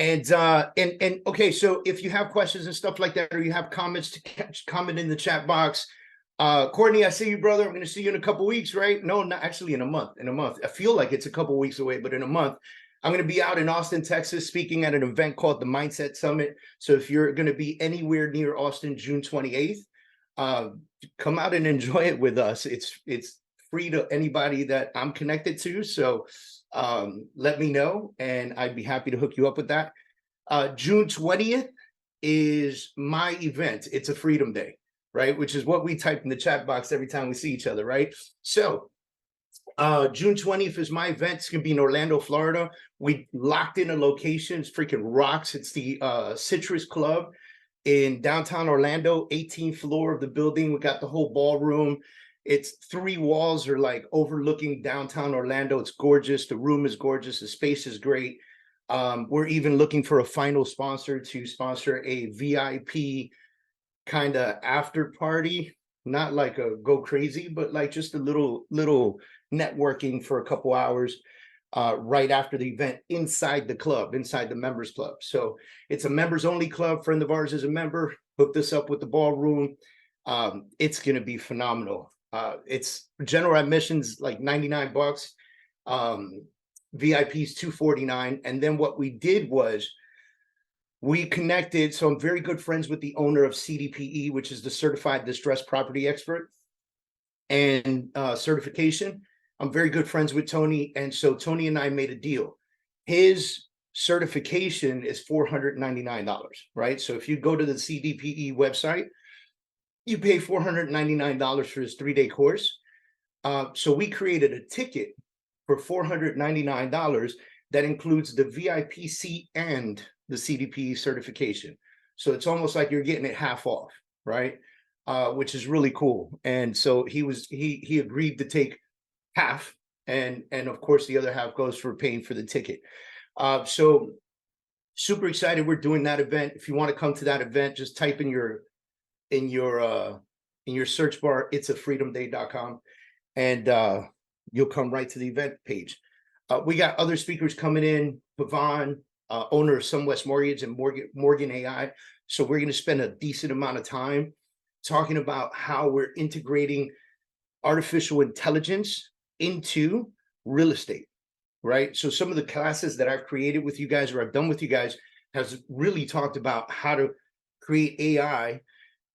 And okay, so if you have questions and stuff like that, or you have comments, comment in the chat box. Courtney, I see you, brother. I'm going to see you in a couple weeks, right? No, not actually in a month. In a month, I feel like it's a couple weeks away, but in a month, I'm going to be out in Austin, Texas, speaking at an event called the Mindset Summit. So if you're going to be anywhere near Austin, June 28th, come out and enjoy it with us. It's free to anybody that I'm connected to. So let me know, and I'd be happy to hook you up with that. June 20th is my event. It's a Freedom Day, right? Which is what we type in the chat box every time we see each other, right? So June 20th is my event. It's going to be in Orlando, Florida. We locked in a location. It's freaking rocks. It's the Citrus Club in downtown Orlando, 18th floor of the building. We got the whole ballroom. It's 3 walls are like overlooking downtown Orlando. It's gorgeous. The room is gorgeous. The space is great. We're even looking for a final sponsor to sponsor a VIP kind of after party, not like a go crazy, but like just a little networking for a couple hours right after the event inside the club, inside the members club. So it's a members only club. Friend of ours is a member. Hooked us up with the ballroom. It's going to be phenomenal. It's general admissions like $99, VIPs $249. And then what we did was we connected. So I'm very good friends with the owner of CDPE, which is the Certified Distressed Property Expert and certification. I'm very good friends with Tony. And so Tony and I made a deal. His certification is $499, right? So if you go to the CDPE website, you pay $499 for his 3-day course. So we created a ticket for $499 that includes the VIP seat and the CDPE certification. So it's almost like you're getting it half off, right? Which is really cool. And so he agreed to take half, and of course the other half goes for paying for the ticket. So super excited we're doing that event. If you want to come to that event, just type in your search bar itsafreedomday.com, and you'll come right to the event page. We got other speakers coming in. Pavan, owner of SunWest Mortgage and Morgan AI. So we're going to spend a decent amount of time talking about how we're integrating artificial intelligence into real estate, right? So some of the classes that I've created with you guys, or I've done with you guys, has really talked about how to create AI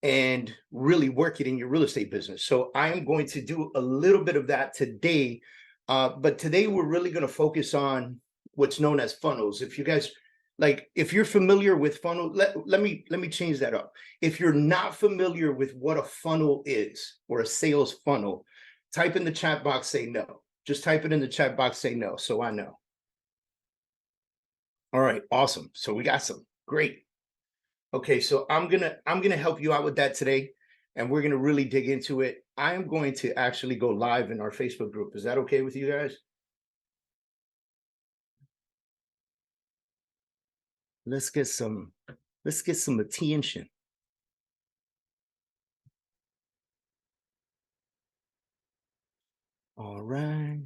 and really work it in your real estate business. So I am going to do a little bit of that today. But today we're really going to focus on what's known as funnels. If you guys, like, if you're familiar with funnel, let me change that up. If you're not familiar with what a funnel is, or a sales funnel, type in the chat box, say no. Just type it in the chat box, say no, so I know. All right, awesome. So we got some. Great. Okay, so I'm gonna help you out with that today, and we're gonna really dig into it. I'm going to actually go live in our Facebook group. Is that okay with you guys? Let's get some attention. All right.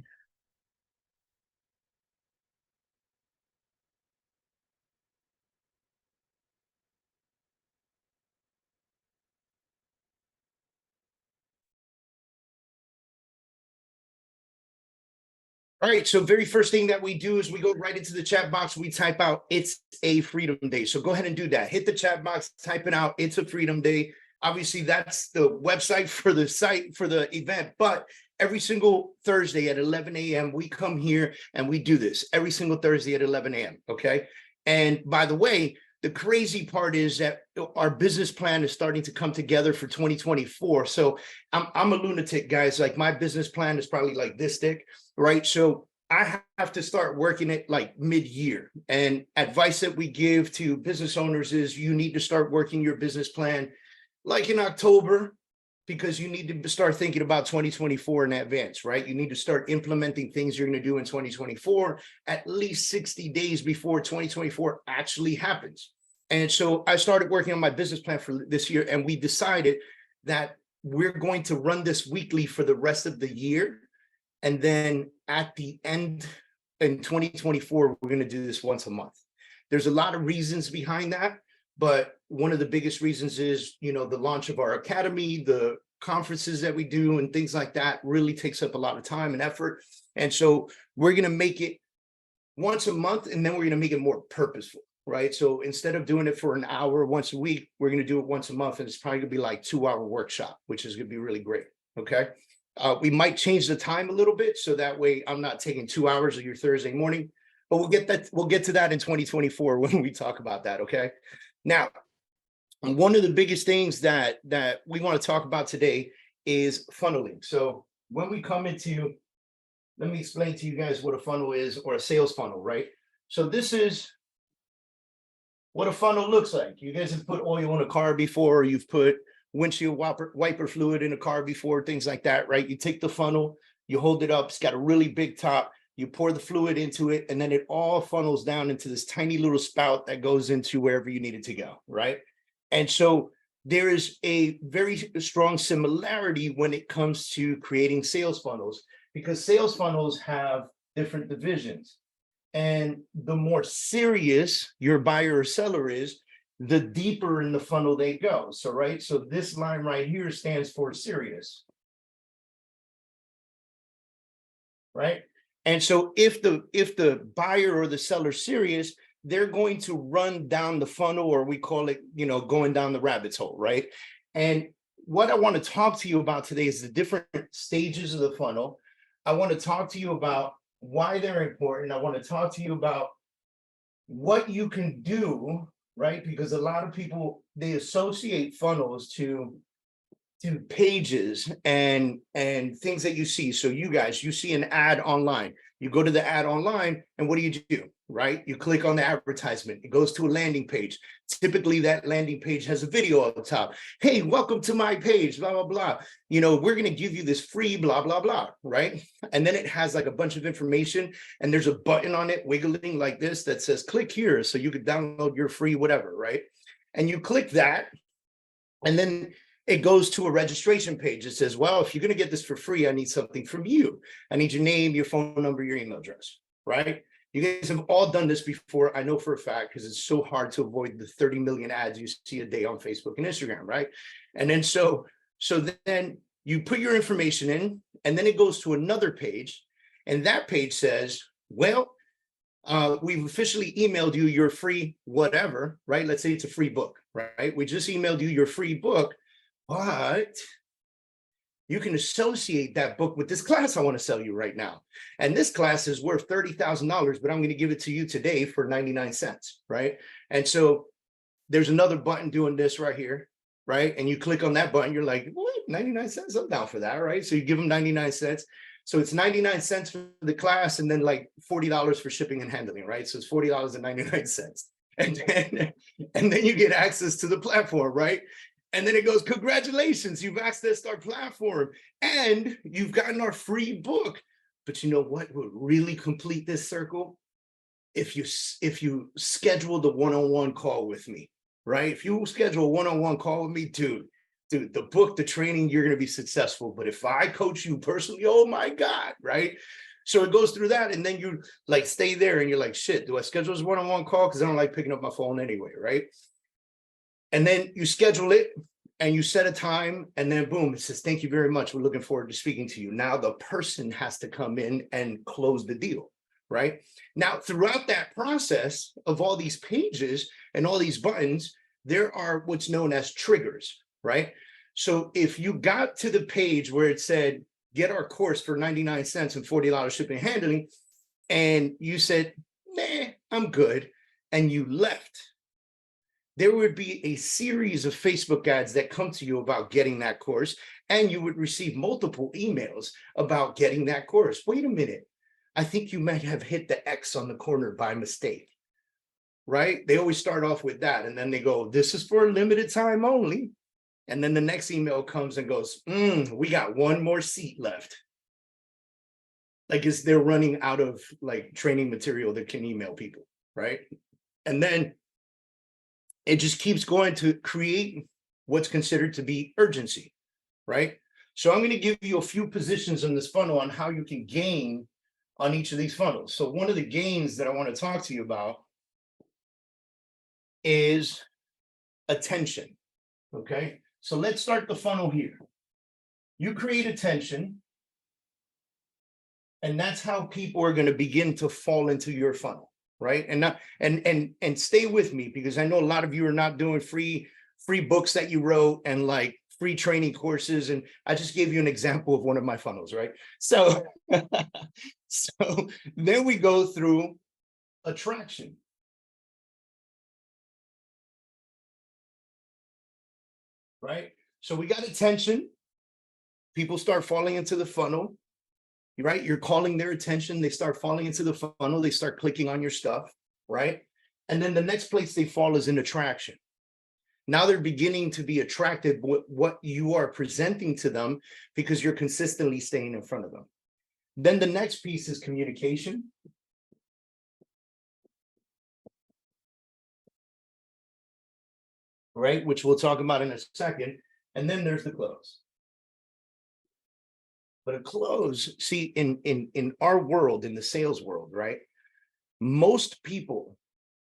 All right, so very first thing that we do is we go right into the chat box. We type out, it's a Freedom Day. So go ahead and do that. Hit the chat box, type it out, it's a Freedom Day. Obviously, that's the website for the site for the event. But every single Thursday at 11 a.m., we come here and we do this every single Thursday at 11 a.m. Okay. And by the way, the crazy part is that our business plan is starting to come together for 2024. So I'm a lunatic, guys. Like, my business plan is probably like this thick, right? So I have to start working it like mid-year. And advice that we give to business owners is you need to start working your business plan like in October, because you need to start thinking about 2024 in advance, right? You need to start implementing things you're going to do in 2024 at least 60 days before 2024 actually happens. And so I started working on my business plan for this year, and we decided that we're going to run this weekly for the rest of the year. And then at the end in 2024, we're going to do this once a month. There's a lot of reasons behind that, but one of the biggest reasons is, you know, the launch of our academy, the conferences that we do and things like that really takes up a lot of time and effort. And so we're going to make it once a month, and then we're going to make it more purposeful, right? So instead of doing it for an hour once a week, we're going to do it once a month, and it's probably going to be like 2-hour workshop, which is going to be really great. Okay. We might change the time a little bit, so that way I'm not taking 2 hours of your Thursday morning, but we'll get to that in 2024 when we talk about that. Okay. Now, one of the biggest things that we want to talk about today is funneling. So when we come into, let me explain to you guys what a funnel is, or a sales funnel, right? So this is what a funnel looks like. You guys have put oil in a car before, you've put windshield wiper fluid in a car before, things like that, right? You take the funnel, you hold it up, it's got a really big top, you pour the fluid into it, and then it all funnels down into this tiny little spout that goes into wherever you need it to go, right? And so there is a very strong similarity when it comes to creating sales funnels, because sales funnels have different divisions. And the more serious your buyer or seller is, the deeper in the funnel they go. So, right, so this line right here stands for serious, right? And so if the buyer or the seller's serious, they're going to run down the funnel, or we call it, you know, going down the rabbit's hole, right? And what I want to talk to you about today is the different stages of the funnel. I want to talk to you about why they're important. I want to talk to you about what you can do, right? Because a lot of people, they associate funnels to pages and things that you see. So you guys, you see an ad online, you go to the ad online, and what do? Right? You click on the advertisement, it goes to a landing page. Typically that landing page has a video at the top. Hey, welcome to my page, blah, blah, blah. You know, we're going to give you this free blah, blah, blah, right? And then it has like a bunch of information, and there's a button on it wiggling like this that says click here so you could download your free whatever, right? And you click that, and then it goes to a registration page. It says, well, if you're going to get this for free, I need something from you. I need your name, your phone number, your email address, right? You guys have all done this before. I know for a fact, because it's so hard to avoid the 30 million ads you see a day on Facebook and Instagram, right? And then so then you put your information in, and then it goes to another page, and that page says, well, we've officially emailed you your free whatever, right? Let's say it's a free book, right? We just emailed you your free book, but you can associate that book with this class I want to sell you right now. And this class is worth $30,000, but I'm going to give it to you today for 99 cents, right? And so there's another button doing this right here, right? And you click on that button, you're like, what, 99 cents? I'm down for that, right? So you give them 99 cents. So it's 99 cents for the class, and then like $40 for shipping and handling, right? So it's $40.99. And then you get access to the platform, right? And then it goes, congratulations, you've accessed our platform and you've gotten our free book. But you know what would really complete this circle? If you schedule the one-on-one call with me, right? If you schedule a one-on-one call with me, dude, the book, the training, you're going to be successful. But if I coach you personally, oh my God, right? So it goes through that, and then you like stay there and you're like, shit, do I schedule this one-on-one call? Because I don't like picking up my phone anyway, right? And then you schedule it and you set a time, and then boom, it says, thank you very much. We're looking forward to speaking to you. Now the person has to come in and close the deal, right? Now, throughout that process of all these pages and all these buttons, there are what's known as triggers, right? So if you got to the page where it said, get our course for 99 cents and $40 shipping and handling, and you said, nah, I'm good, and you left, there would be a series of Facebook ads that come to you about getting that course, and you would receive multiple emails about getting that course. Wait a minute, I think you might have hit the X on the corner by mistake, right? They always start off with that, and then they go, this is for a limited time only. And then the next email comes and goes, we got one more seat left. Like they're running out of like training material that can email people, right? And then it just keeps going to create what's considered to be urgency, right? So I'm going to give you a few positions in this funnel on how you can gain on each of these funnels. So one of the gains that I want to talk to you about is attention. Okay, so let's start the funnel here. You create attention, and that's how people are going to begin to fall into your funnel, right? And not and stay with me, because I know a lot of you are not doing free books that you wrote and like free training courses, and I just gave you an example of one of my funnels, right? So so then we go through attraction. Right? So we got attention. People start falling into the funnel, right? You're calling their attention. They start falling into the funnel. They start clicking on your stuff, right? And then the next place they fall is in attraction. Now they're beginning to be attracted with what you are presenting to them because you're consistently staying in front of them. Then the next piece is communication. Right? Which we'll talk about in a second. And then there's the close. But a close, see, in our world, in the sales world, right? Most people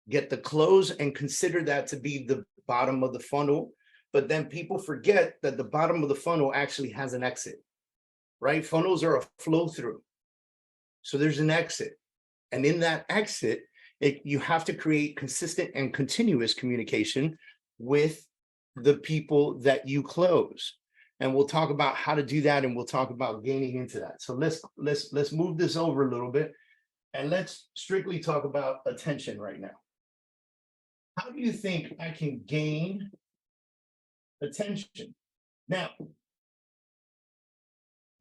get the close and consider that to be the bottom of the funnel. But then people forget that the bottom of the funnel actually has an exit, right? Funnels are a flow through. So there's an exit. And in that exit, you have to create consistent and continuous communication with the people that you close. And we'll talk about how to do that, and we'll talk about gaining into that. So let's move this over a little bit, and let's strictly talk about attention right now. How do you think I can gain attention? Now,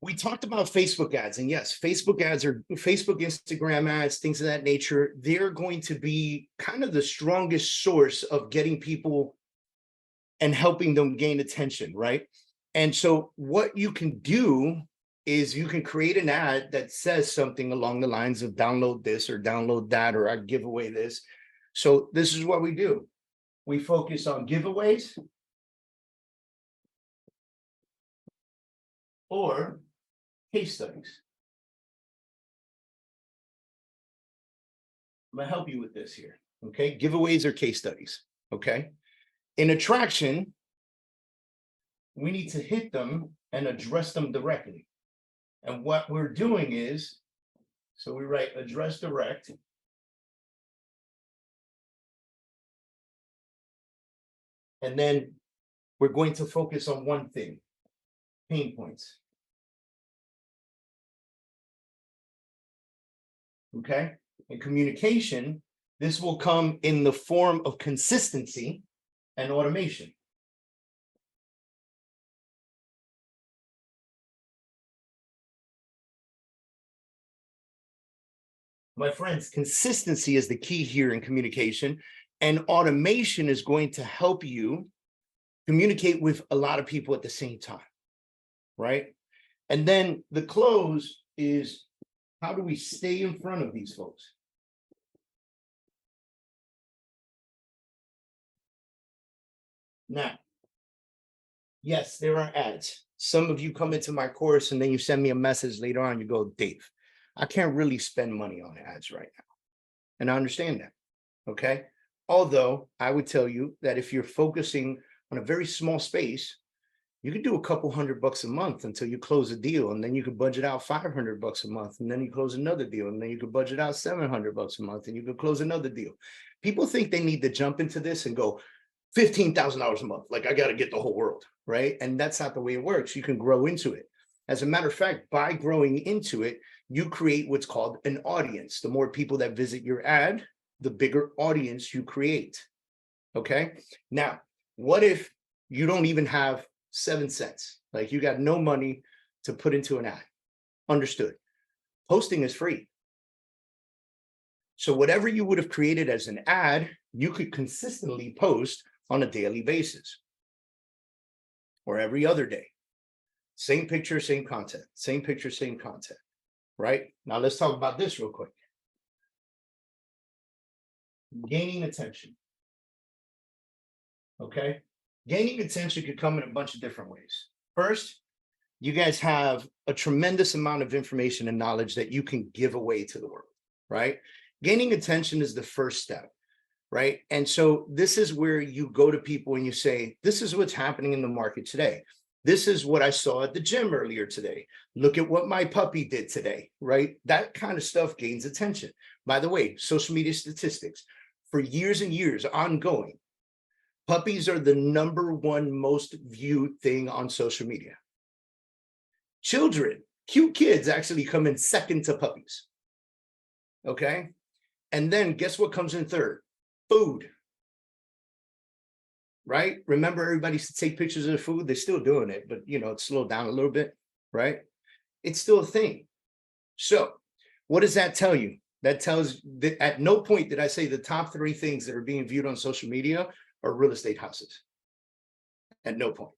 we talked about Facebook ads, and yes, Facebook ads are Facebook, Instagram ads, things of that nature. They're going to be kind of the strongest source of getting people and helping them gain attention, right? And so what you can do is you can create an ad that says something along the lines of download this or download that, or I give away this. So this is what we do. We focus on giveaways or case studies. I'm gonna help you with this here, okay? Giveaways or case studies, okay? In attraction, we need to hit them and address them directly. And what we're doing is, so we write address direct. And then we're going to focus on one thing, pain points. Okay? In communication, this will come in the form of consistency and automation. My friends, consistency is the key here in communication, and automation is going to help you communicate with a lot of people at the same time, right? And then the close is, how do we stay in front of these folks? Now, yes, there are ads. Some of you come into my course and then you send me a message later on, you go, Dave, I can't really spend money on ads right now. And I understand that, okay? Although I would tell you that if you're focusing on a very small space, you could do a couple $100 a month until you close a deal, and then you could budget out $500 a month, and then you close another deal, and then you could budget out $700 a month, and you could close another deal. People think they need to jump into this and go $15,000 a month, like I got to get the whole world, right? And that's not the way it works. You can grow into it. As a matter of fact, by growing into it, you create what's called an audience. The more people that visit your ad, the bigger audience you create. Okay. Now, what if you don't even have 7 cents? Like you got no money to put into an ad. Understood. Posting is free. So whatever you would have created as an ad, you could consistently post on a daily basis or every other day. Same picture, same content, same picture, same content, right? Now let's talk about this real quick. Gaining attention. Okay. Gaining attention could come in a bunch of different ways. First, you guys have a tremendous amount of information and knowledge that you can give away to the world, right? Gaining attention is the first step. right? And so this is where you go to people and you say, this is what's happening in the market today. This is what I saw at the gym earlier today. Look at what my puppy did today, right? That kind of stuff gains attention. By the way, social media statistics for years and years ongoing, puppies are the #1 most viewed thing on social media. Children, cute kids actually come in second to puppies. Okay. And then guess what comes in third? Food. Right? Remember, everybody used to take pictures of the food. They're still doing it, but it's slowed down a little bit, right? It's still a thing. So what does that tell you? That tells that at no point did I say the top 3 things that are being viewed on social media are real estate houses. At no point,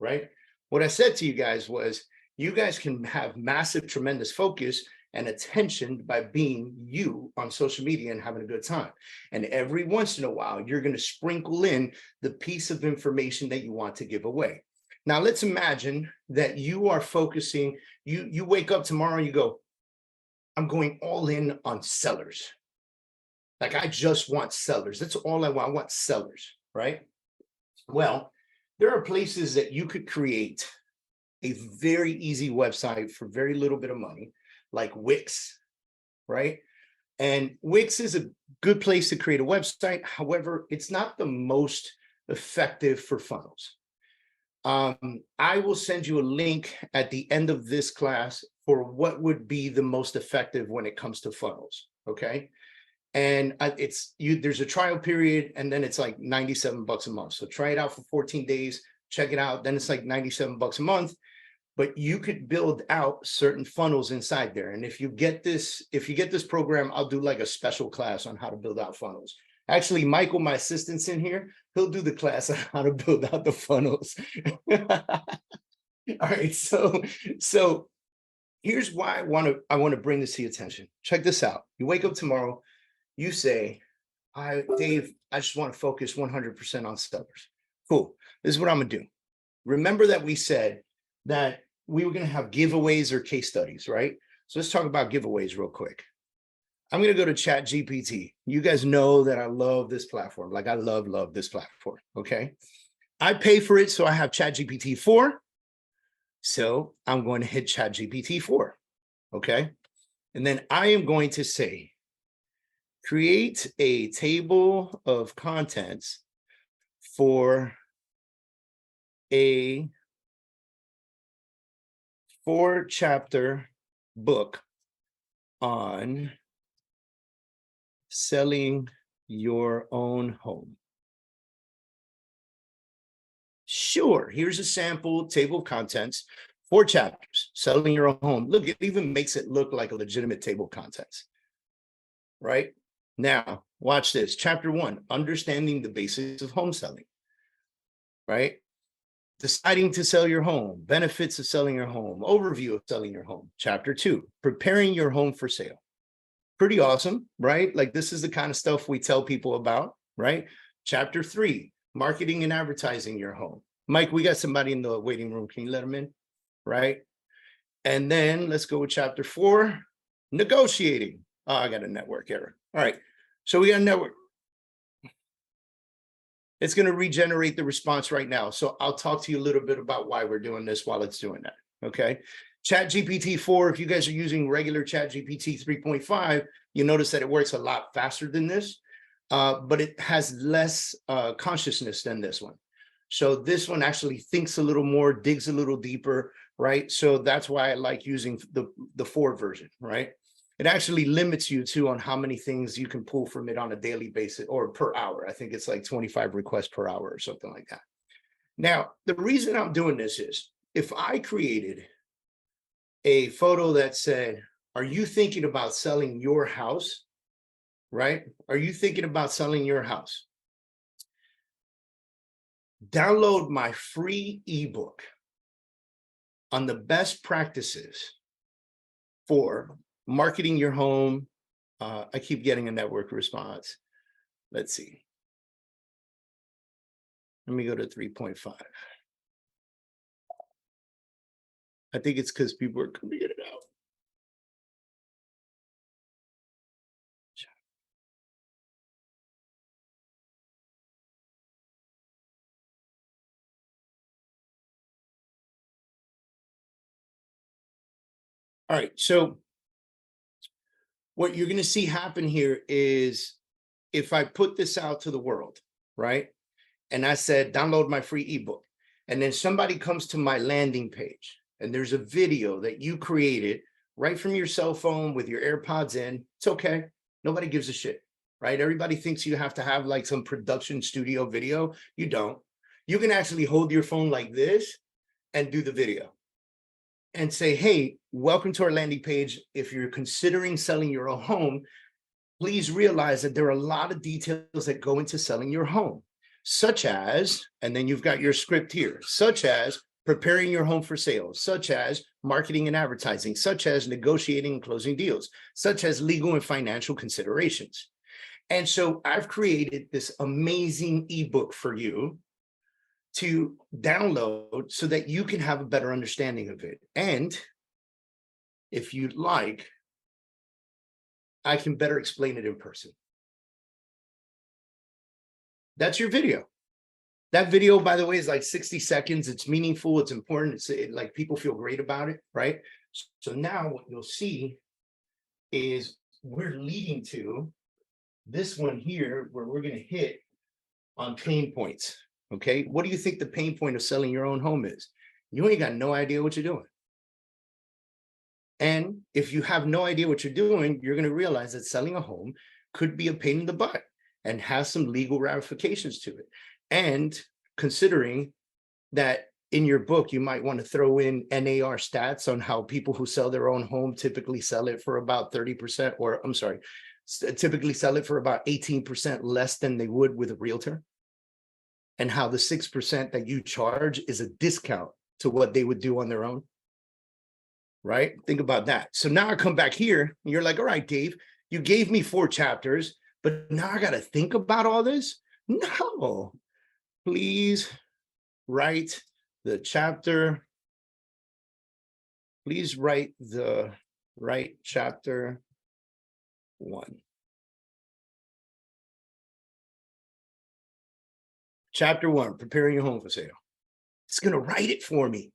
right? What I said to you guys was, you guys can have massive, tremendous focus and attention by being you on social media and having a good time. And every once in a while, you're going to sprinkle in the piece of information that you want to give away. Now, let's imagine that you are focusing, you wake up tomorrow and you go, I'm going all in on sellers. Like, I just want sellers. That's all I want. I want sellers, right? Well, there are places that you could create a very easy website for very little bit of money, like Wix, right? And Wix is a good place to create a website. However, it's not the most effective for funnels. I will send you a link at the end of this class for what would be the most effective when it comes to funnels, okay? And there's a trial period, and then it's like $97 a month. So try it out for 14 days, check it out. Then it's like $97 a month. But you could build out certain funnels inside there. And if you get this program, I'll do like a special class on how to build out funnels. Actually, Michael, my assistant's in here. He'll do the class on how to build out the funnels. All right, so here's why I want to bring this to your attention. Check this out. You wake up tomorrow, you say, Dave, I just want to focus 100% on sellers. Cool. This is what I'm gonna do. Remember that we said that we were going to have giveaways or case studies, right? So let's talk about giveaways real quick. I'm going to go to ChatGPT. You guys know that I love this platform. Like, I love this platform, okay? I pay for it, so I have ChatGPT 4. So I'm going to hit ChatGPT 4, okay? And then I am going to say, create a table of contents for a 4-chapter book on selling your own home. Sure, here's a sample table of contents, 4 chapters, selling your own home. Look, it even makes it look like a legitimate table of contents, right? Now, watch this. Chapter 1, understanding the basics of home selling, right? Deciding to sell your home, benefits of selling your home, overview of selling your home. Chapter 2, preparing your home for sale. Pretty awesome, right? Like, this is the kind of stuff we tell people about, right? Chapter 3, marketing and advertising your home. Mike, we got somebody in the waiting room. Can you let them in? Right? And then let's go with chapter 4, negotiating. Oh, I got a network error. All right. So we got a network. It's going to regenerate the response right now. So I'll talk to you a little bit about why we're doing this while it's doing that. Okay. ChatGPT 4, if you guys are using regular ChatGPT 3.5, you notice that it works a lot faster than this, but it has less consciousness than this one. So this one actually thinks a little more, digs a little deeper, right? So that's why I like using the 4 version, right? It actually limits you too on how many things you can pull from it on a daily basis or per hour. I think it's like 25 requests per hour or something like that. Now, the reason I'm doing this is, if I created a photo that said, are you thinking about selling your house? Right? Are you thinking about selling your house? Download my free ebook on the best practices for marketing your home. I keep getting a network response. Let's see. Let me go to 3.5. I think it's because people are coming in and out. All right, so what you're going to see happen here is if I put this out to the world, right? And I said, download my free ebook. And then somebody comes to my landing page and there's a video that you created right from your cell phone with your AirPods in. It's okay. Nobody gives a shit, right? Everybody thinks you have to have like some production studio video. You don't. You can actually hold your phone like this and do the video and say, hey, welcome to our landing page. If you're considering selling your own home, please realize that there are a lot of details that go into selling your home, such as, and then you've got your script here, such as preparing your home for sales, such as marketing and advertising, such as negotiating and closing deals, such as legal and financial considerations. And so I've created this amazing ebook for you to download so that you can have a better understanding of it. And if you'd like, I can better explain it in person. That's your video. That video, by the way, is like 60 seconds. It's meaningful. It's important. Like people feel great about it, right? So now what you'll see is we're leading to this one here where we're going to hit on pain points. Okay. What do you think the pain point of selling your own home is? You ain't got no idea what you're doing. And if you have no idea what you're doing, you're going to realize that selling a home could be a pain in the butt and has some legal ramifications to it. And considering that in your book, you might want to throw in NAR stats on how people who sell their own home typically sell it for about 30%, or I'm sorry, typically sell it for about 18% less than they would with a realtor. And how the 6% that you charge is a discount to what they would do on their own. Right? Think about that. So now I come back here and you're like, all right, Dave, you gave me 4 chapters, but now I got to think about all this? No, please write the chapter. Please write the right chapter 1. Chapter 1, preparing your home for sale. It's going to write it for me.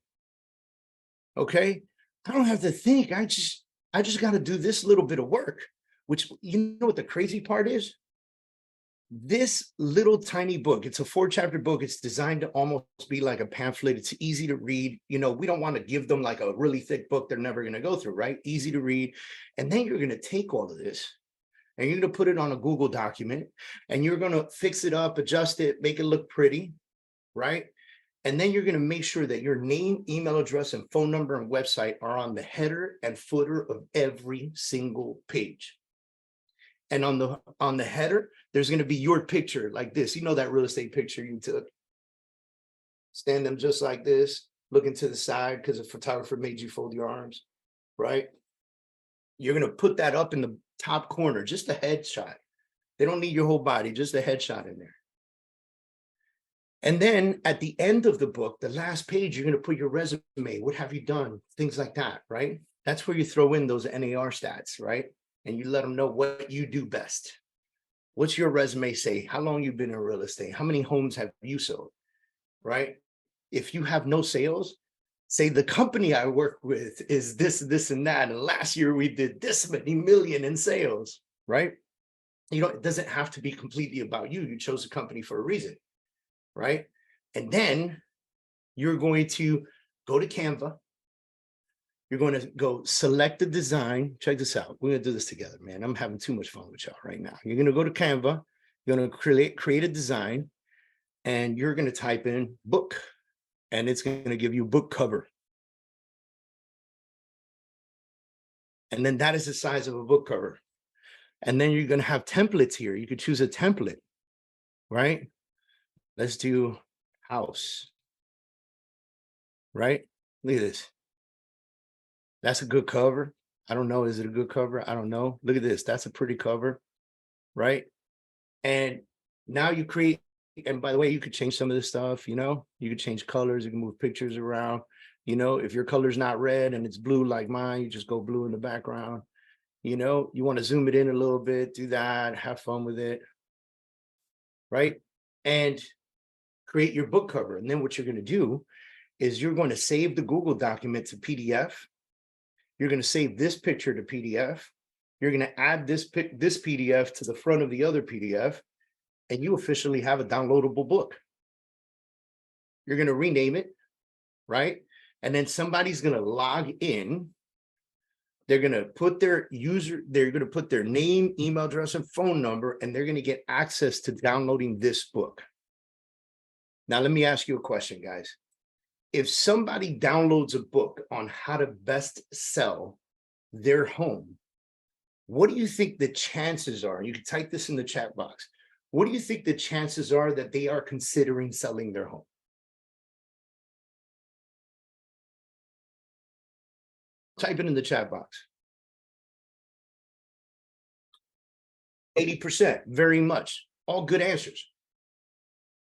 Okay. I don't have to think. I just got to do this little bit of work, which, you know what the crazy part is? This little tiny book, it's a 4-chapter book. It's designed to almost be like a pamphlet. It's easy to read. You know, we don't want to give them like a really thick book they're never going to go through, right? Easy to read. And then you're going to take all of this and you're going to put it on a Google document and you're going to fix it up, adjust it, make it look pretty, right? And then you're going to make sure that your name, email address, and phone number and website are on the header and footer of every single page. And on the header, there's going to be your picture like this. You know that real estate picture you took. Stand them just like this, looking to the side because a photographer made you fold your arms, right? You're going to put that up in the top corner, just a headshot. They don't need your whole body, just a headshot in there. And then at the end of the book, the last page, you're going to put your resume. What have you done? Things like that, right? That's where you throw in those NAR stats, right? And you let them know what you do best. What's your resume say? How long you've been in real estate? How many homes have you sold, right? If you have no sales, say the company I work with is this, this, and that. And last year we did this many million in sales, right? You know, it doesn't have to be completely about you. You chose a company for a reason. Right? And then you're going to go to Canva. You're going to go select the design. Check this out. We're going to do this together, man. I'm having too much fun with y'all right now. You're going to go to Canva. You're going to create a design and you're going to type in book and it's going to give you book cover. And then that is the size of a book cover. And then you're going to have templates here. You could choose a template, right? Let's do house, right? Look at this. That's a good cover. I don't know. Is it a good cover? I don't know. Look at this. That's a pretty cover, right? And now you create, and by the way, you could change some of this stuff, you know, you could change colors. You can move pictures around. You know, if your color's not red and it's blue like mine, you just go blue in the background. You know, you want to zoom it in a little bit, do that, have fun with it, right? And create your book cover. And then what you're going to do is you're going to save the Google document to PDF. You're going to save this picture to PDF. You're going to add this PDF to the front of the other PDF, and you officially have a downloadable book. You're going to rename it, right? And then somebody's going to log in. They're going to put their they're going to put their name, email address, and phone number, and they're going to get access to downloading this book. Now, let me ask you a question, guys. If somebody downloads a book on how to best sell their home, what do you think the chances are? You can type this in the chat box. What do you think the chances are that they are considering selling their home? Type it in the chat box. 80%, very much. All good answers.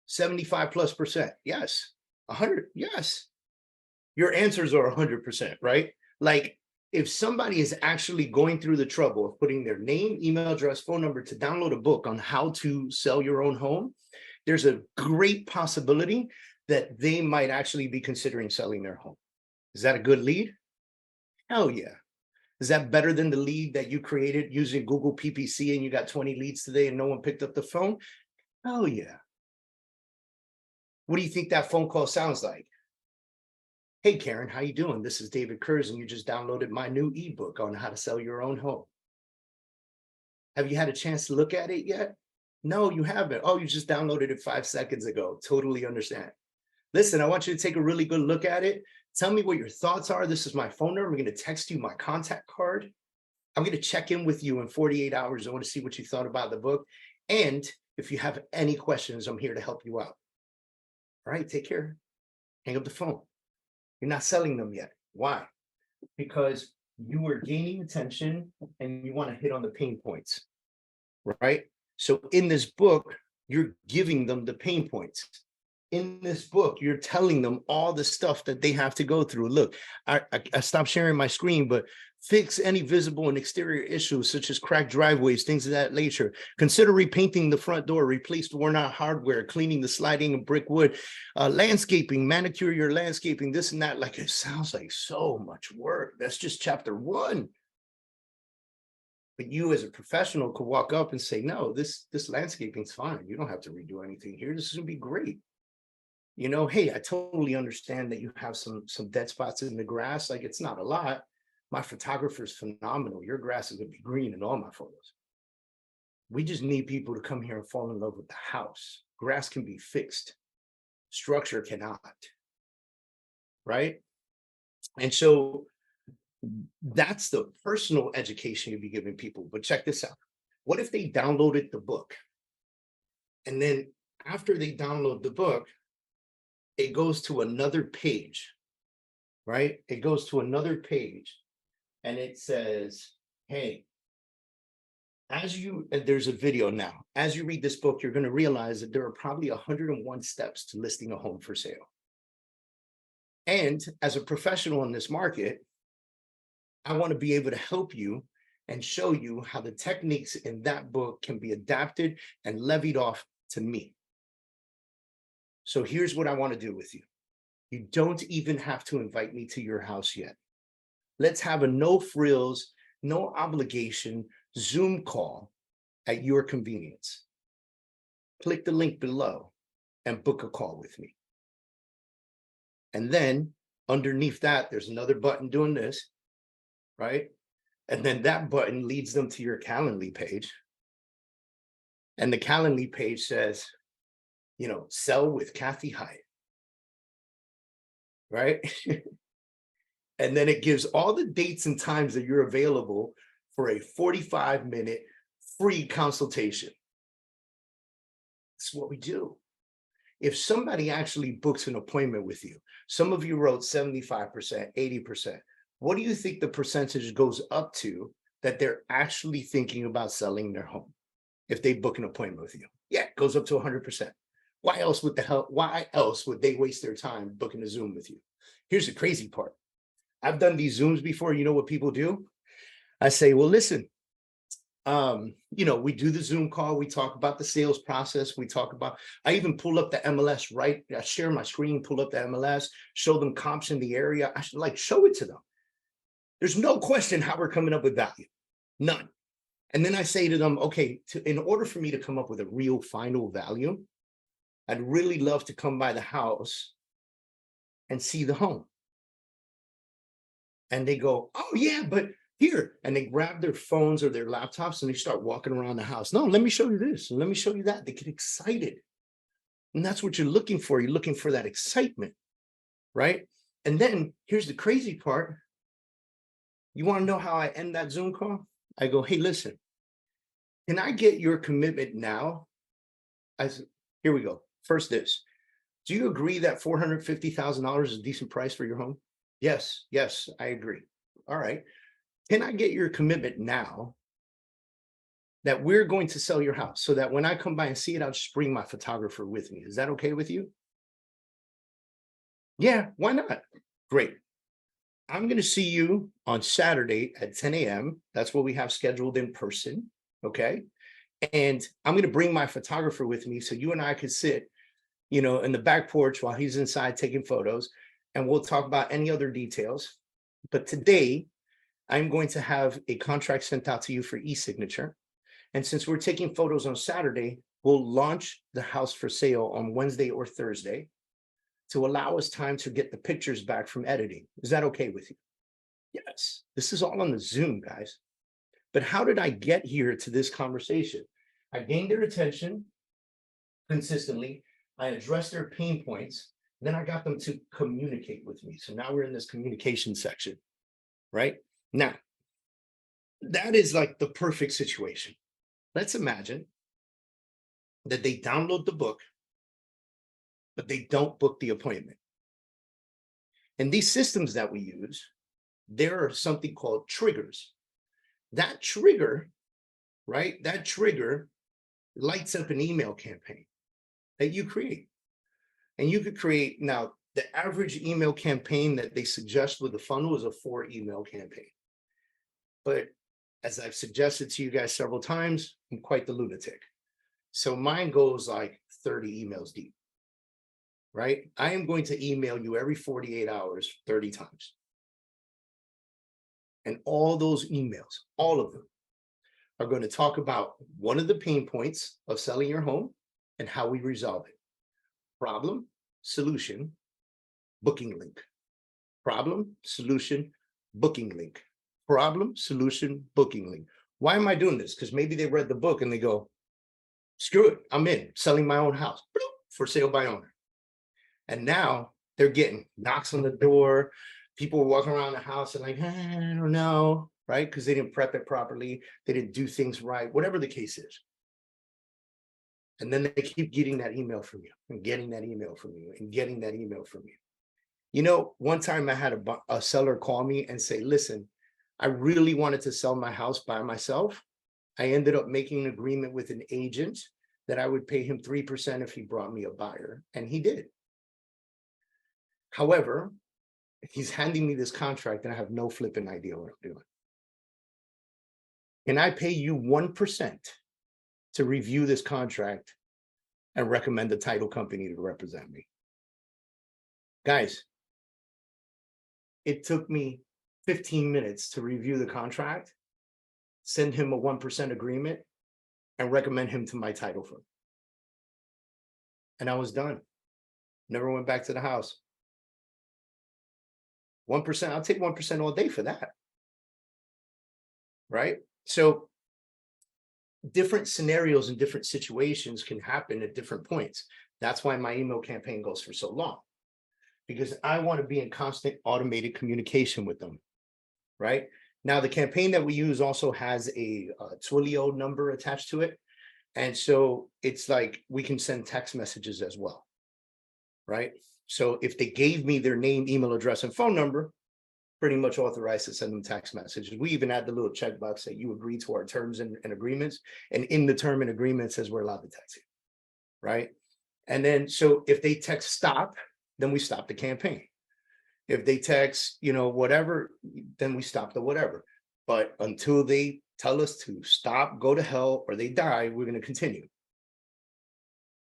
75+%, yes. 100, yes. Your answers are 100%, right? Like, if somebody is actually going through the trouble of putting their name, email address, phone number to download a book on how to sell your own home, there's a great possibility that they might actually be considering selling their home. Is that a good lead? Hell yeah. Is that better than the lead that you created using Google PPC and you got 20 leads today and no one picked up the phone? Hell yeah. What do you think that phone call sounds like? Hey, Karen, how you doing? This is David Kurz, and you just downloaded my new ebook on how to sell your own home. Have you had a chance to look at it yet? No, you haven't. Oh, you just downloaded it 5 seconds ago. Totally understand. Listen, I want you to take a really good look at it. Tell me what your thoughts are. This is my phone number. I'm going to text you my contact card. I'm going to check in with you in 48 hours. I want to see what you thought about the book. And if you have any questions, I'm here to help you out. All right, take care. Hang up the phone. You're not selling them yet. Why? Because you are gaining attention and you want to hit on the pain points, right? So in this book, you're giving them the pain points. In this book, you're telling them all the stuff that they have to go through. Look, I stopped sharing my screen, but fix any visible and exterior issues such as cracked driveways, things of that nature. Consider repainting the front door, replace the worn out hardware, cleaning the sliding and brick wood, landscaping, manicure your landscaping, this and that. Like, it sounds like so much work. That's just chapter 1. But you as a professional could walk up and say, no, this landscaping's fine. You don't have to redo anything here. This is gonna be great. You know, hey, I totally understand that you have some dead spots in the grass. Like, it's not a lot. My photographer's phenomenal. Your grass is gonna be green in all my photos. We just need people to come here and fall in love with the house. Grass can be fixed. Structure cannot. Right? And so that's the personal education you'll be giving people. But check this out. What if they downloaded the book? And then after they download the book, it goes to another page, right? It goes to another page and it says, hey, there's a video now. As you read this book, you're going to realize that there are probably 101 steps to listing a home for sale. And as a professional in this market, I want to be able to help you and show you how the techniques in that book can be adapted and levied off to me. So here's what I want to do with you. You don't even have to invite me to your house yet. Let's have a no frills, no obligation Zoom call at your convenience. Click the link below and book a call with me. And then underneath that, there's another button doing this, right? And then that button leads them to your Calendly page. And the Calendly page says, you know, sell with Kathy Hyatt, right? And then it gives all the dates and times that you're available for a 45-minute free consultation. That's what we do. If somebody actually books an appointment with you, some of you wrote 75%, 80%. What do you think the percentage goes up to that they're actually thinking about selling their home if they book an appointment with you? Yeah, it goes up to 100%. Why else would they waste their time booking a Zoom with you? Here's the crazy part. I've done these Zooms before. You know what people do? I say, well, listen, you know, we do the Zoom call. We talk about the sales process. I even pull up the MLS, right? I share my screen, pull up the MLS, show them comps in the area. I should show it to them. There's no question how we're coming up with value. None. And then I say to them, okay, in order for me to come up with a real final value, I'd really love to come by the house and see the home. And they go, oh yeah, but here. And they grab their phones or their laptops and they start walking around the house. No, let me show you this. And let me show you that. They get excited. And that's what you're looking for. You're looking for that excitement, right? And then here's the crazy part. You want to know how I end that Zoom call? I go, hey, listen, can I get your commitment now? Here we go. First this, do you agree that $450,000 is a decent price for your home? Yes, I agree. All right. Can I get your commitment now that we're going to sell your house so that when I come by and see it, I'll just bring my photographer with me? Is that okay with you? Yeah, why not? Great. I'm going to see you on Saturday at 10 a.m. That's what we have scheduled in person. Okay. And I'm going to bring my photographer with me so you and I could sit, in the back porch while he's inside taking photos, and we'll talk about any other details. But today, I'm going to have a contract sent out to you for e-signature. And since we're taking photos on Saturday, we'll launch the house for sale on Wednesday or Thursday to allow us time to get the pictures back from editing. Is that okay with you? Yes. This is all on the Zoom, guys. But how did I get here to this conversation? I gained their attention consistently. I addressed their pain points. Then I got them to communicate with me. So now we're in this communication section, right? Now, that is like the perfect situation. Let's imagine that they download the book, but they don't book the appointment. And these systems that we use, there are something called triggers. That trigger, right? That trigger lights up an email campaign that you create. And you could create, now, the average email campaign that they suggest with the funnel is a 4 email campaign. But as I've suggested to you guys several times, I'm quite the lunatic. So mine goes like 30 emails deep, right? I am going to email you every 48 hours, 30 times. And all those emails, all of them, are going to talk about one of the pain points of selling your home and how we resolve it. Problem, solution, booking link. Problem, solution, booking link. Problem, solution, booking link. Why am I doing this? Because maybe they read the book and they go, screw it, I'm in, selling my own house, for sale by owner. And now they're getting knocks on the door. People are walking around the house and like, I don't know, right? Because they didn't prep it properly. They didn't do things right, whatever the case is. And then they keep getting that email from you and getting that email from you and getting that email from you. One time I had a seller call me and say, listen, I really wanted to sell my house by myself. I ended up making an agreement with an agent that I would pay him 3% if he brought me a buyer. And he did. However, he's handing me this contract and I have no flipping idea what I'm doing. Can I pay you 1% to review this contract and recommend the title company to represent me? Guys, it took me 15 minutes to review the contract, send him a 1% agreement, and recommend him to my title firm. And I was done. Never went back to the house. 1%, I'll take 1% all day for that. Right? So different scenarios and different situations can happen at different points. That's why my email campaign goes for so long, because I want to be in constant automated communication with them. Right? Now, the campaign that we use also has a Twilio number attached to it. And so it's like we can send text messages as well. Right? So if they gave me their name, email address, and phone number, pretty much authorized to send them text messages. We even add the little checkbox that you agree to our terms and agreements. And in the term and agreement says we're allowed to text you. Right? And then, so if they text stop, then we stop the campaign. If they text, whatever, then we stop the whatever. But until they tell us to stop, go to hell, or they die, we're going to continue.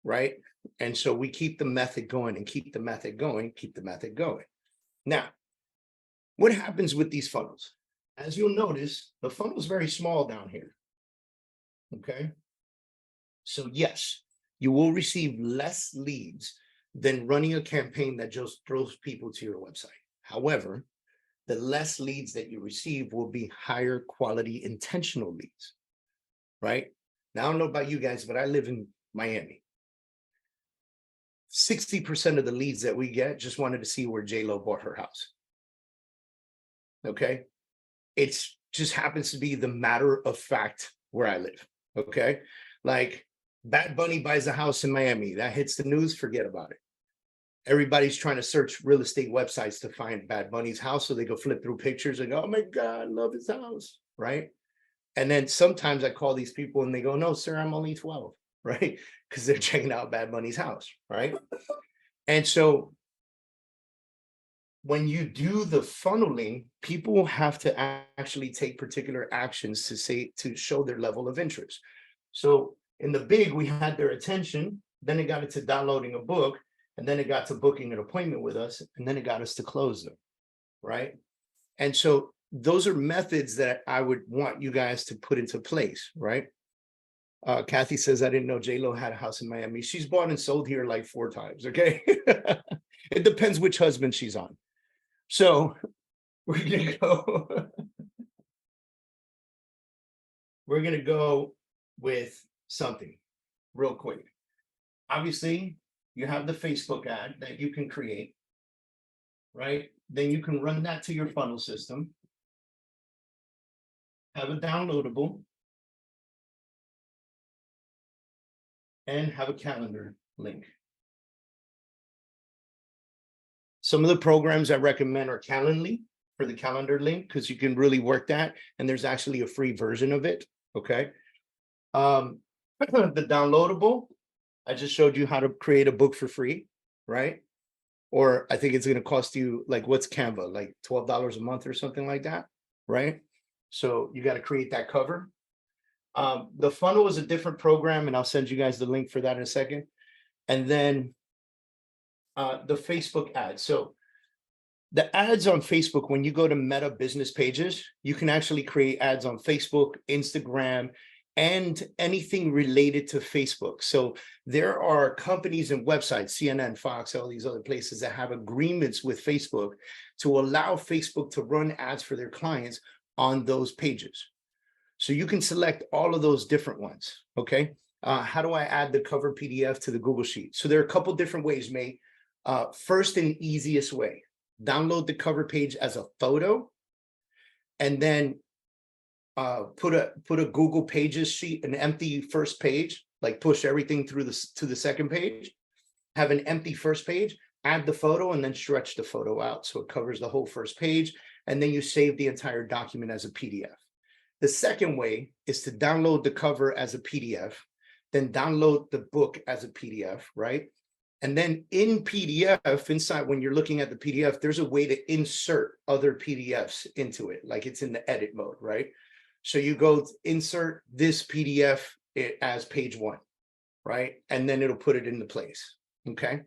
Right? And so we keep the method going and keep the method going, keep the method going. Now, what happens with these funnels? As you'll notice, the funnel is very small down here. Okay. So yes, you will receive less leads than running a campaign that just throws people to your website. However, the less leads that you receive will be higher quality intentional leads, right? Now, I don't know about you guys, but I live in Miami. 60% of the leads that we get just wanted to see where J-Lo bought her house. Okay. It's just happens to be the matter of fact where I live. Okay. Like Bad Bunny buys a house in Miami. That hits the news, forget about it. Everybody's trying to search real estate websites to find Bad Bunny's house so they go flip through pictures and go, oh my God, I love his house, right? And then sometimes I call these people and they go, no, sir, I'm only 12, right? Because they're checking out Bad Bunny's house, right? And so when you do the funneling, people have to actually take particular actions to show their level of interest. So in the big, we had their attention, then it got into downloading a book, and then it got to booking an appointment with us, and then it got us to close them, right? And so those are methods that I would want you guys to put into place, right? Kathy says, I didn't know J-Lo had a house in Miami. She's bought and sold here like 4 times, okay? It depends which husband she's on. So we're gonna go, we're gonna go with something real quick. Obviously, you have the Facebook ad that you can create, right? Then you can run that to your funnel system, have a downloadable, and have a calendar link. Some of the programs I recommend are Calendly for the calendar link, because you can really work that. And there's actually a free version of it. Okay. The downloadable, I just showed you how to create a book for free, right? Or I think it's going to cost you like, what's Canva, like $12 a month or something like that, right? So you got to create that cover. The funnel is a different program, and I'll send you guys the link for that in a second. And then the Facebook ads. So the ads on Facebook, when you go to Meta business pages, you can actually create ads on Facebook, Instagram, and anything related to Facebook. So there are companies and websites, CNN, Fox, all these other places that have agreements with Facebook to allow Facebook to run ads for their clients on those pages. So you can select all of those different ones, okay? How do I add the cover PDF to the Google Sheet? So there are a couple different ways, May. First and easiest way, download the cover page as a photo, and then put a Google Pages sheet, an empty first page, like push everything through to the second page, have an empty first page, add the photo, and then stretch the photo out so it covers the whole first page, and then you save the entire document as a PDF. The second way is to download the cover as a PDF, then download the book as a PDF, right? And then in PDF, inside, when you're looking at the PDF, there's a way to insert other PDFs into it, like it's in the edit mode, right? So you go insert this PDF as page 1, right? And then it'll put it into place, okay?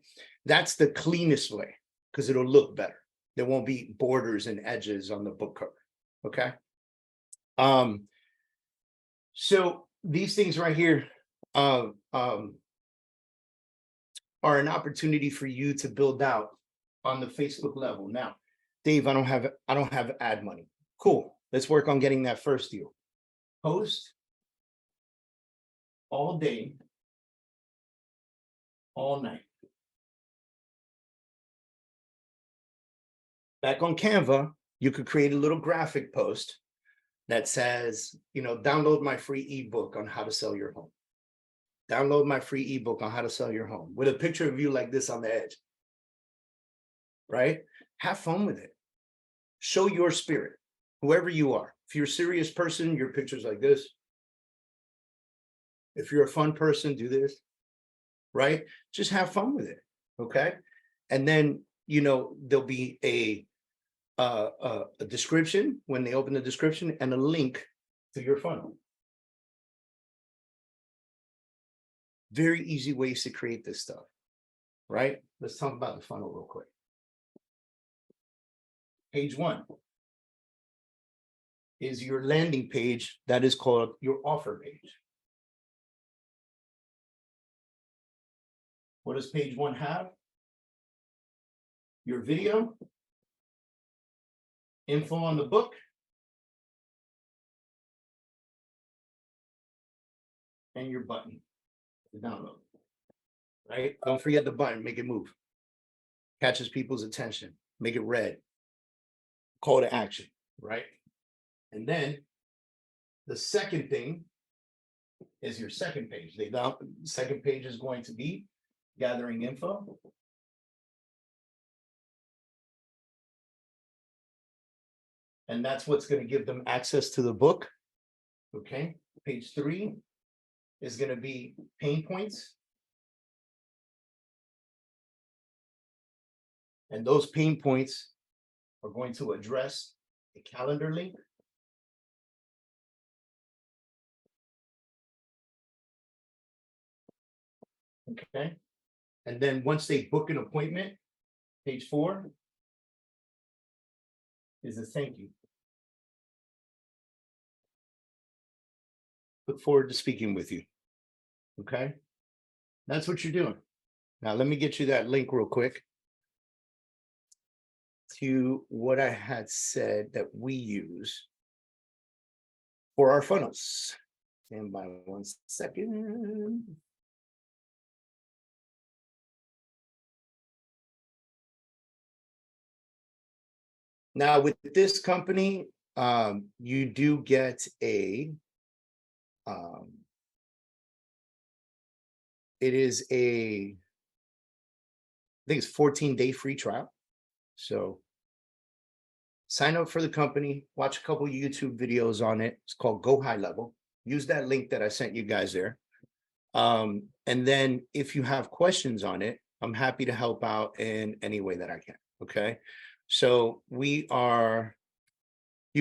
That's the cleanest way because it'll look better. There won't be borders and edges on the book cover, okay? So these things right here are an opportunity for you to build out on the Facebook level. Now, Dave, I don't have ad money. Cool. Let's work on getting that first deal. Post all day, all night. Back on Canva, you could create a little graphic post that says, download my free ebook on how to sell your home. Download my free ebook on how to sell your home with a picture of you like this on the edge, right? Have fun with it. Show your spirit, whoever you are. If you're a serious person, your picture's like this. If you're a fun person, do this, right? Just have fun with it, okay? And then, there'll be a description when they open the description and a link to your funnel. Very easy ways to create this stuff, right? Let's talk about the funnel real quick. Page 1. is your landing page that is called your offer page. What does page 1 have? Your video, info on the book, and your button to download, right? Don't forget the button, make it move. Catches people's attention, make it red. Call to action, right? And then the second thing is your second page. The second page is going to be gathering info. And that's what's going to give them access to the book. Okay. Page 3 is going to be pain points. And those pain points are going to address a calendar link. Okay. And then once they book an appointment, page 4 is a thank you. Look forward to speaking with you. Okay. That's what you're doing. Now, let me get you that link real quick to what I had said that we use for our funnels. And by 1 second. Now, with this company, you do get a, it is a, I think it's 14-day free trial. So sign up for the company, watch a couple of YouTube videos on it. It's called Go High Level. Use that link that I sent you guys there. And then if you have questions on it, I'm happy to help out in any way that I can. Okay. So you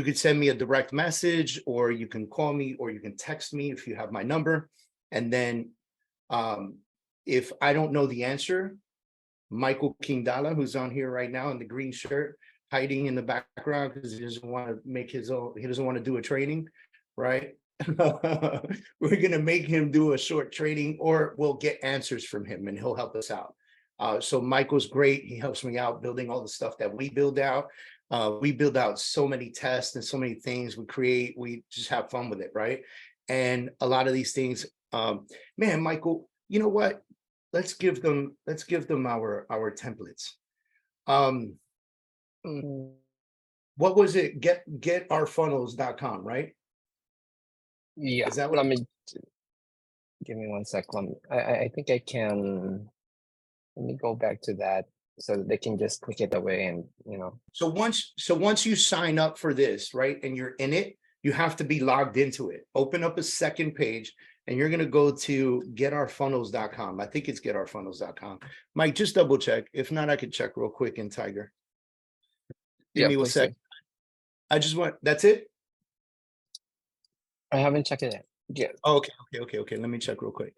could send me a direct message, or you can call me, or you can text me if you have my number. And then if I don't know the answer, Michael Kingdala, who's on here right now in the green shirt, hiding in the background because he doesn't want to make his own, he doesn't want to do a training, right? We're going to make him do a short training, or we'll get answers from him and he'll help us out. So Michael's great. He helps me out building all the stuff that we build out. We build out so many tests and so many things we create. We just have fun with it, right? And a lot of these things, man, Michael, you know what? Let's give them our templates. What was it? Getourfunnels.com, right? Yeah. Is that what? Let me give me 1 sec. I think I can. Let me go back to that so that they can just click it away, and So once you sign up for this, right, and you're in it, you have to be logged into it. Open up a second page, and you're going to go to getourfunnels.com. I think it's getourfunnels.com. Mike, just double check. If not, I could check real quick in Tiger. Give me a sec. I just want, that's it? I haven't checked it yet. Oh, okay. Let me check real quick.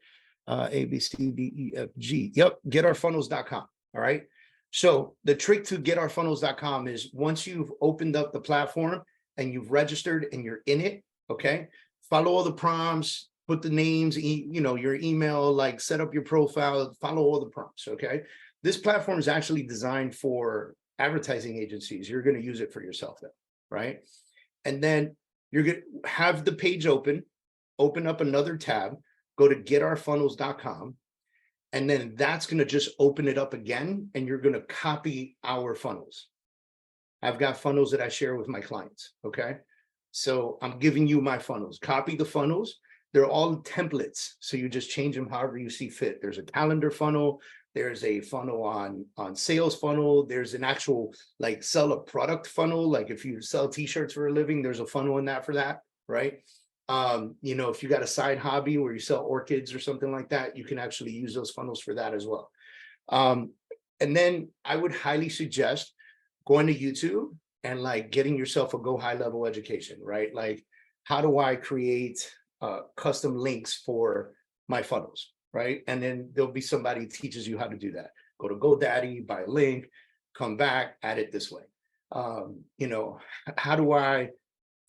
A, B, C, D, E, F, G. Yep, getourfunnels.com. All right. So the trick to getourfunnels.com is once you've opened up the platform and you've registered and you're in it, okay, follow all the prompts, put the names, your email, like set up your profile, follow all the prompts, okay? This platform is actually designed for advertising agencies. You're going to use it for yourself though, right? And then you're going to have the page open up another tab, go to getourfunnels.com, and then that's going to just open it up again, and you're going to copy our funnels. I've got funnels that I share with my clients, okay? So I'm giving you my funnels. Copy the funnels. They're all templates, so you just change them however you see fit. There's a calendar funnel. There's a funnel on sales funnel. There's an actual like sell a product funnel. Like if you sell t-shirts for a living, there's a funnel in that for that, right? If you got a side hobby where you sell orchids or something like that, you can actually use those funnels for that as well. And then I would highly suggest going to YouTube and like getting yourself a Go High Level education, right? Like, how do I create custom links for my funnels, right? And then there'll be somebody who teaches you how to do that. Go to GoDaddy, buy a link, come back, add it this way. How do I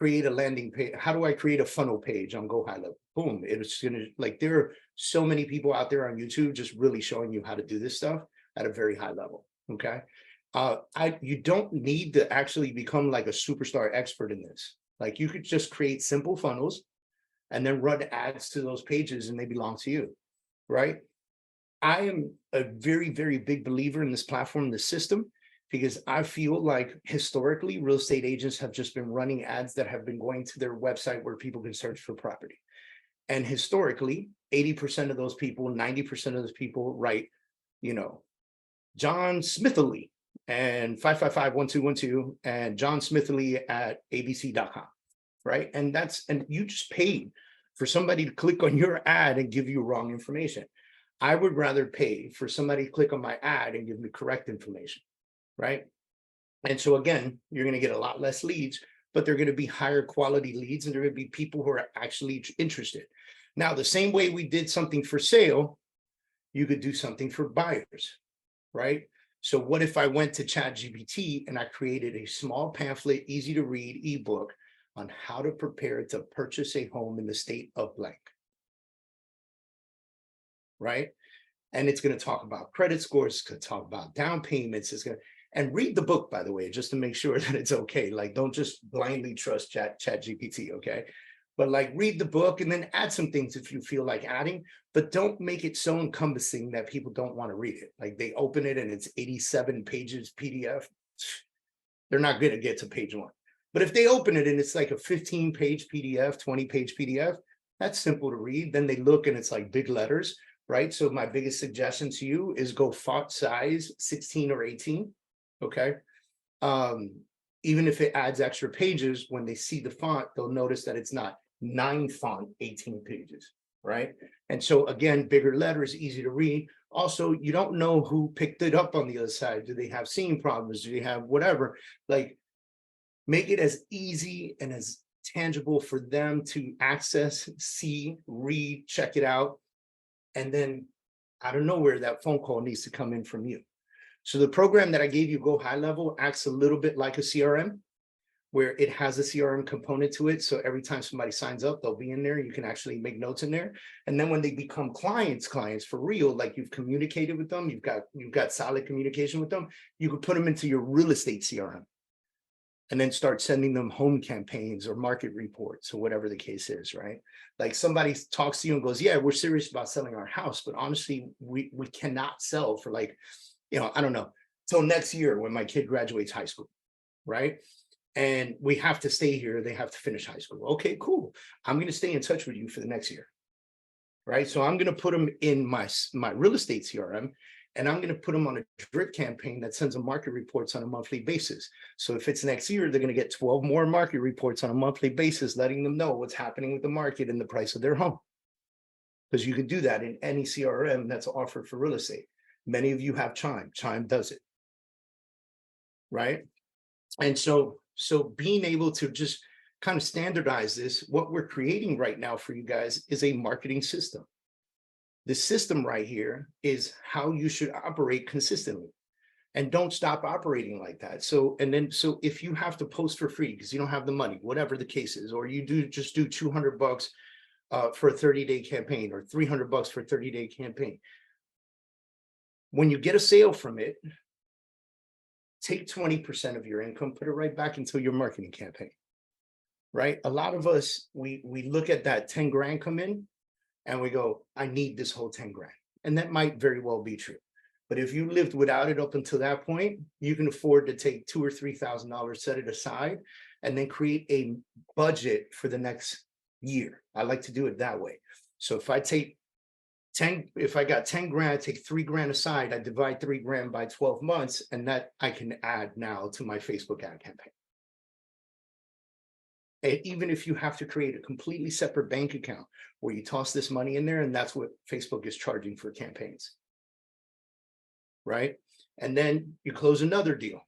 create a landing page? How do I create a funnel page on Go High Level? Boom. It's gonna, like, there are so many people out there on YouTube just really showing you how to do this stuff at a very high level. Okay. You don't need to actually become like a superstar expert in this. Like, you could just create simple funnels and then run ads to those pages and they belong to you, right? I am a very, very big believer in this platform, this system, because I feel like historically real estate agents have just been running ads that have been going to their website where people can search for property. And historically, 80% of those people, 90% of those people write, you know, John Smithley and 555-1212 and John Smithley at abc.com, right? And you just paid for somebody to click on your ad and give you wrong information. I would rather pay for somebody to click on my ad and give me correct information, right? And so again, you're going to get a lot less leads, but they're going to be higher quality leads, and they're going to be people who are actually interested. Now, the same way we did something for sale, you could do something for buyers, right? So what if I went to ChatGPT and I created a small pamphlet, easy to read ebook on how to prepare to purchase a home in the state of blank, right? And it's going to talk about credit scores, it's going to talk about down payments, it's going to, and read the book, by the way, just to make sure that it's okay. Like, don't just blindly trust ChatGPT, okay? But like, read the book and then add some things if you feel like adding, but don't make it so encompassing that people don't want to read it. Like, they open it and it's 87 pages PDF. They're not going to get to page 1. But if they open it and it's like a 15-page PDF, 20-page PDF, that's simple to read. Then they look and it's like big letters, right? So my biggest suggestion to you is go font size 16 or 18, okay? Even if it adds extra pages, when they see the font, they'll notice that it's not 9 font, 18 pages, right? And so again, bigger letters, easy to read. Also, you don't know who picked it up on the other side. Do they have seeing problems? Do they have whatever? Like, make it as easy and as tangible for them to access, see, read, check it out. And then out of nowhere, that phone call needs to come in from you. So the program that I gave you, Go High Level, acts a little bit like a CRM, where it has a CRM component to it. So every time somebody signs up, they'll be in there. You can actually make notes in there. And then when they become clients for real, like you've communicated with them, you've got solid communication with them, you can put them into your real estate CRM and then start sending them home campaigns or market reports or whatever the case is, right? Like, somebody talks to you and goes, yeah, we're serious about selling our house, but honestly, we cannot sell for, like, you know, I don't know, till next year when my kid graduates high school, right? And we have to stay here. They have to finish high school. Okay, cool. I'm going to stay in touch with you for the next year, right? So I'm going to put them in my real estate CRM, and I'm going to put them on a drip campaign that sends them market reports on a monthly basis. So if it's next year, they're going to get 12 more market reports on a monthly basis, letting them know what's happening with the market and the price of their home. Because you can do that in any CRM that's offered for real estate. Many of you have Chime. Chime does it, right? And so being able to just kind of standardize this, what we're creating right now for you guys is a marketing system. The system right here is how you should operate consistently, and don't stop operating like that. So if you have to post for free because you don't have the money, whatever the case is, or you do $200 for a 30-day campaign, or $300 for a 30-day campaign, when you get a sale from it, take 20% of your income, put it right back into your marketing campaign, right? A lot of us, we look at that 10 grand come in and we go, I need this whole 10 grand. And that might very well be true. But if you lived without it up until that point, you can afford to take $2,000 or $3,000, set it aside, and then create a budget for the next year. I like to do it that way. So if I got 10 grand, I take 3 grand aside, I divide 3 grand by 12 months, and that I can add now to my Facebook ad campaign. And even if you have to create a completely separate bank account where you toss this money in there, and that's what Facebook is charging for campaigns, right? And then you close another deal,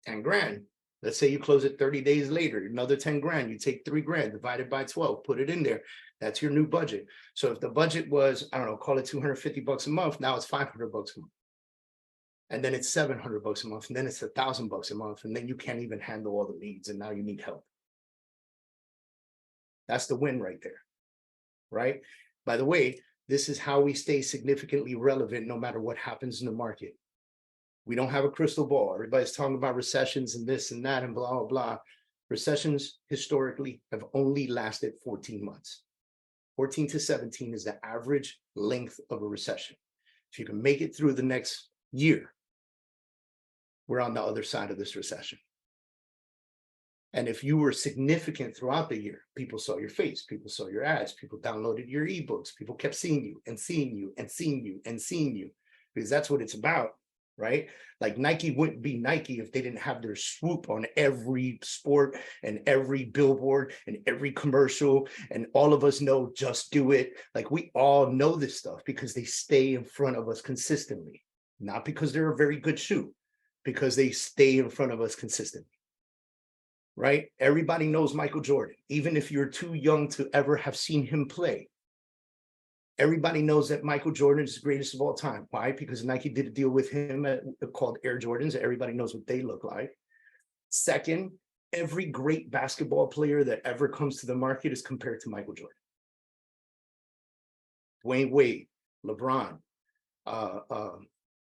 10 grand. Let's say you close it 30 days later, another 10 grand, you take 3 grand, divided by 12, put it in there. That's your new budget. So if the budget was, I don't know, call it $250 a month, now it's $500 a month. And then it's $700 a month, and then it's $1,000 a month, and then you can't even handle all the leads, and now you need help. That's the win right there, right? By the way, this is how we stay significantly relevant no matter what happens in the market. We don't have a crystal ball. Everybody's talking about recessions and this and that and blah, blah, blah. Recessions historically have only lasted 14 months. 14 to 17 is the average length of a recession. If you can make it through the next year, we're on the other side of this recession. And if you were significant throughout the year, people saw your face, people saw your ads, people downloaded your ebooks, people kept seeing you and seeing you and seeing you and seeing you, because that's what it's about, right? Like Nike wouldn't be Nike if they didn't have their swoop on every sport and every billboard and every commercial. And all of us know Just Do It. Like we all know this stuff because they stay in front of us consistently, not because they're a very good shoe, because they stay in front of us consistently. Right? Everybody knows Michael Jordan, even if you're too young to ever have seen him play. Everybody knows that Michael Jordan is the greatest of all time. Why? Because Nike did a deal with him called Air Jordans. Everybody knows what they look like. Second, every great basketball player that ever comes to the market is compared to Michael Jordan. Dwayne Wade, LeBron,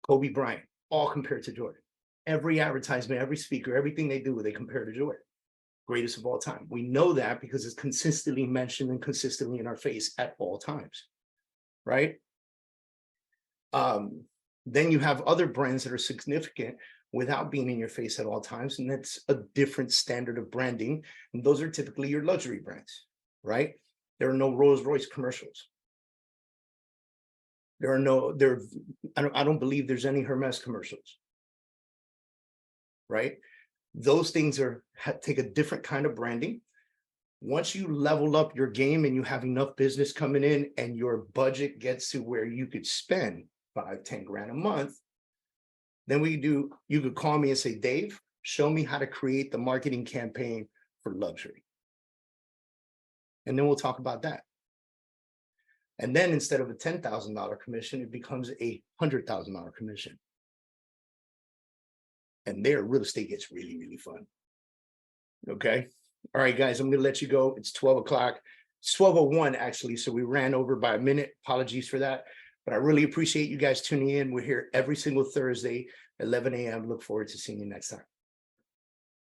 Kobe Bryant, all compared to Jordan. Every advertisement, every speaker, everything they do, they compare to Jordan. Greatest of all time. We know that because it's consistently mentioned and consistently in our face at all times, right? Then you have other brands that are significant without being in your face at all times, and that's a different standard of branding. And those are typically your luxury brands, right? There are no Rolls-Royce commercials. I don't believe there's any Hermes commercials, right? Those things take a different kind of branding. Once you level up your game and you have enough business coming in and your budget gets to where you could spend 5-10 grand a month, then you could call me and say, Dave, show me how to create the marketing campaign for luxury. And then we'll talk about that. And then instead of a $10,000 commission, it becomes a $100,000 commission. And there, real estate gets really, really fun. Okay. All right, guys, I'm going to let you go. It's 12 o'clock. It's 12:01, actually. So we ran over by a minute. Apologies for that. But I really appreciate you guys tuning in. We're here every single Thursday, 11 a.m. Look forward to seeing you next time.